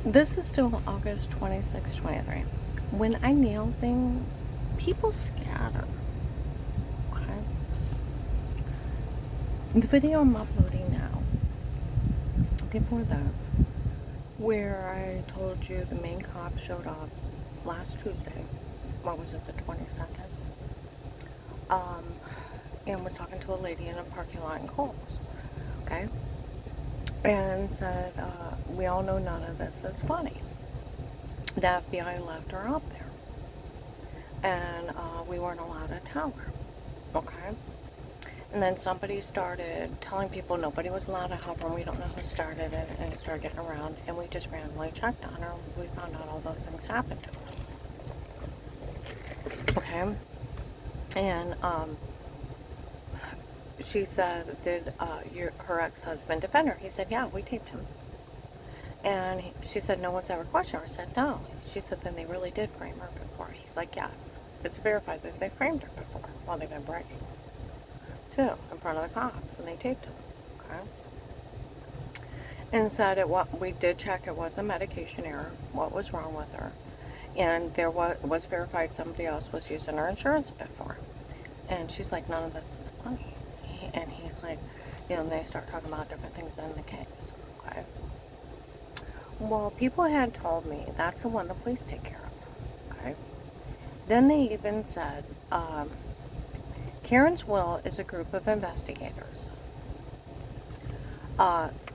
This is still August 26, 23. When I nail things, people scatter. Okay? The video I'm uploading now, before that, where I told you the main cop showed up last Tuesday, what was it, the 22nd? And was talking to a lady in a parking lot in Kohl's. Okay? And said, we all know none of this is funny. The FBI left her up there. And we weren't allowed to tell her. Okay? And then somebody started telling people nobody was allowed to help her, and we don't know who started it, and it started getting around, and we just randomly checked on her, and we found out all those things happened to her. Okay? And she said, did her ex-husband defend her? He said, yeah, we taped him. And she said, no one's ever questioned her. I said, no. She said, then they really did frame her before. He's like, yes. It's verified that they framed her before while they've been bragging. Too, in front of the cops, and they taped him. Okay? And said we did check, it was a medication error, what was wrong with her. And there was verified somebody else was using her insurance before. And she's like, none of this is funny. And he's like, and they start talking about different things in the case. Okay? Well, people had told me that's the one the police take care of. Okay? Then they even said, Karen's Will is a group of investigators.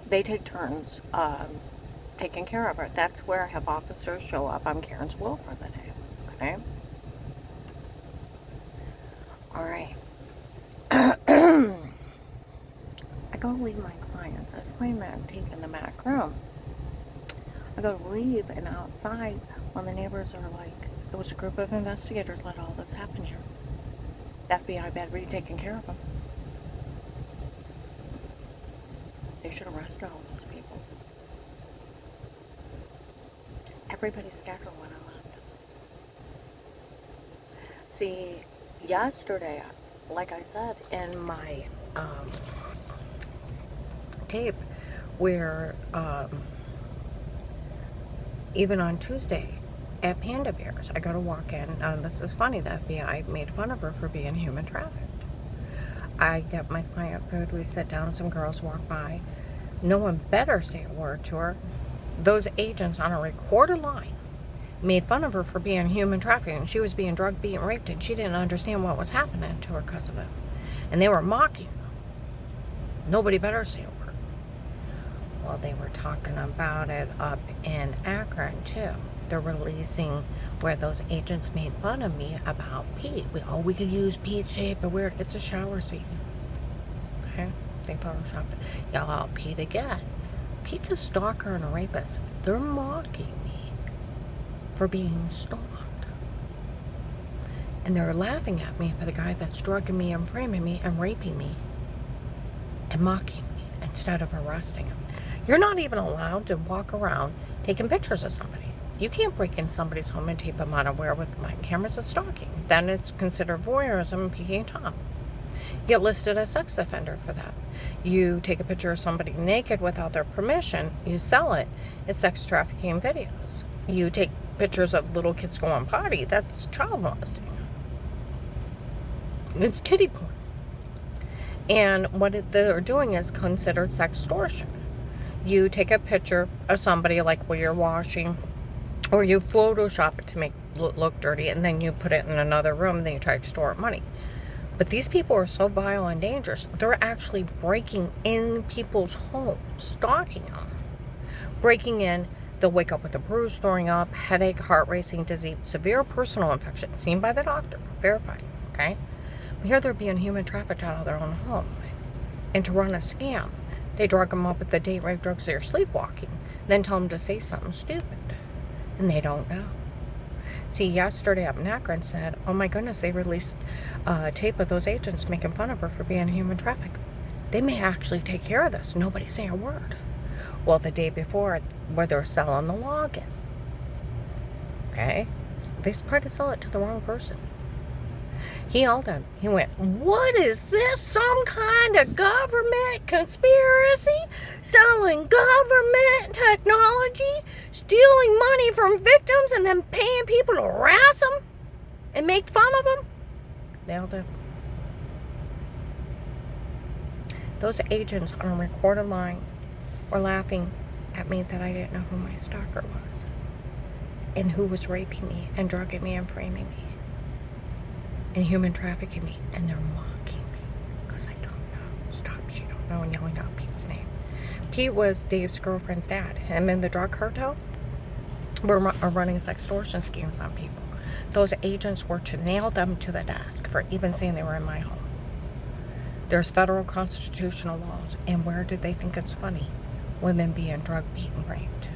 They take turns taking care of her. That's where I have officers show up on Karen's Will for the day. Okay? Alright. I go to leave my clients. I was playing that tape in the back room. I go to leave, and outside, when the neighbors are like, it was a group of investigators let all this happen here. The FBI better be taking care of them. They should arrest all those people. Everybody scattered when I left. See, yesterday, like I said in my tape, where even on Tuesday at Panda Bears, I got to walk in. This is funny, the FBI made fun of her for being human trafficked. I get my client food, we sit down, some girls walk by. No one better say a word to her. Those agents on a recorded line made fun of her for being human trafficked, and she was being drugged, beaten, raped, and she didn't understand what was happening to her because of it. And they were mocking her. Nobody better say a word. Well, they were talking about it up in Akron, too. They're releasing where those agents made fun of me about Pete. We could use Pete's shape, but weird. It's a shower scene. Okay? They photoshopped it. Y'all out Pete again. Pete's a stalker and a rapist. They're mocking me for being stalked. And they're laughing at me for the guy that's drugging me and framing me and raping me and mocking me instead of arresting him. You're not even allowed to walk around taking pictures of somebody. You can't break in somebody's home and tape them unaware with my cameras as stalking. Then it's considered voyeurism and peeking Tom. You get listed as sex offender for that. You take a picture of somebody naked without their permission, you sell it. It's sex trafficking videos. You take pictures of little kids going potty, that's child molesting. It's kiddie porn. And what they're doing is considered sextortion. You take a picture of somebody like where you're washing, or you Photoshop it to make it look dirty, and then you put it in another room, and then you try to extort money. But these people are so vile and dangerous, they're actually breaking in people's homes, stalking them. Breaking in, they'll wake up with a bruise, throwing up, headache, heart racing, disease, severe personal infection, seen by the doctor, verified, okay? Here they're being human trafficked out of their own home. And to run a scam, they drug them up with the date rape drugs, they're sleepwalking, then tell them to say something stupid. And they don't know. See, yesterday up in Akron said, oh my goodness, they released a tape of those agents making fun of her for being human trafficked. They may actually take care of this. Nobody say a word. Well, the day before, where they're selling the login. Okay? They tried to sell it to the wrong person. He yelled at me. He went, "What is this? Some kind of government conspiracy? Selling government technology? Stealing money from victims and then paying people to harass them and make fun of them?" Nailed it. Those agents on a recorded line were laughing at me that I didn't know who my stalker was and who was raping me and drugging me and framing me and human trafficking me, and they're mocking me because I don't know. Stop, she don't know, and yelling out Pete's name. Pete was Dave's girlfriend's dad. Him and the drug cartel were running sextortion schemes on people. Those agents were to nail them to the desk for even saying they were in my home. There's federal constitutional laws, and where did they think it's funny? Women being drugged, beaten, raped.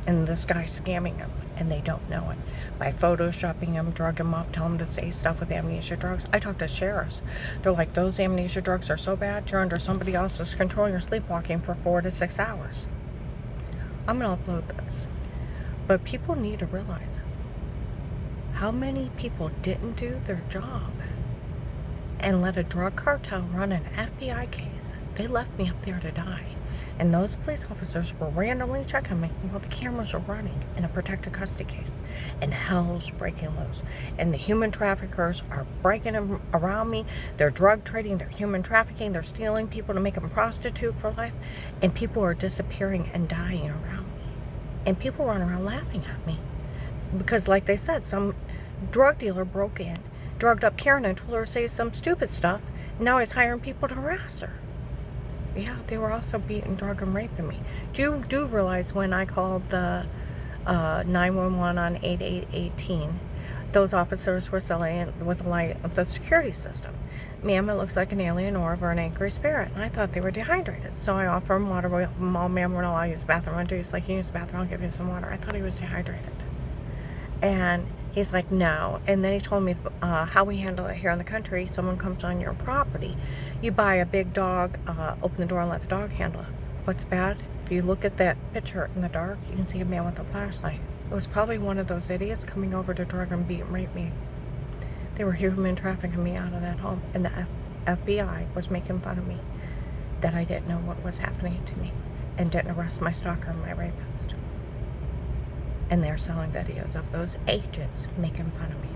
And this guy's scamming them, and they don't know it. By photoshopping them, drugging them up, telling them to say stuff with amnesia drugs. I talked to sheriffs. They're like, those amnesia drugs are so bad, you're under somebody else's control, and you're sleepwalking for 4 to 6 hours. I'm going to upload this. But people need to realize how many people didn't do their job and let a drug cartel run an FBI case. They left me up there to die. And those police officers were randomly checking me while the cameras are running in a protected custody case. And hell's breaking loose. And the human traffickers are breaking them around me. They're drug trading, they're human trafficking, they're stealing people to make them prostitute for life. And people are disappearing and dying around me. And people run around laughing at me. Because like they said, some drug dealer broke in, drugged up Karen and told her to say some stupid stuff. Now he's hiring people to harass her. Yeah, they were also beating, drugging, and raping me. Do realize when I called the 911 on 8818, those officers were selling with the light of the security system. "Ma'am, it looks like an alien orb or an angry spirit." And I thought they were dehydrated. So I offer him water. "Oh, ma'am, we're not allowed to use the bathroom." He's like, "Can you use the bathroom? I'll give you some water." I thought he was dehydrated. And he's like, "No." And then he told me how we handle it here in the country. Someone comes on your property, you buy a big dog, open the door and let the dog handle it. What's bad? If you look at that picture in the dark, you can see a man with a flashlight. It was probably one of those idiots coming over to drug and beat and rape me. They were human trafficking me out of that home, and the FBI was making fun of me that I didn't know what was happening to me and didn't arrest my stalker and my rapist. And they're selling videos of those agents making fun of me.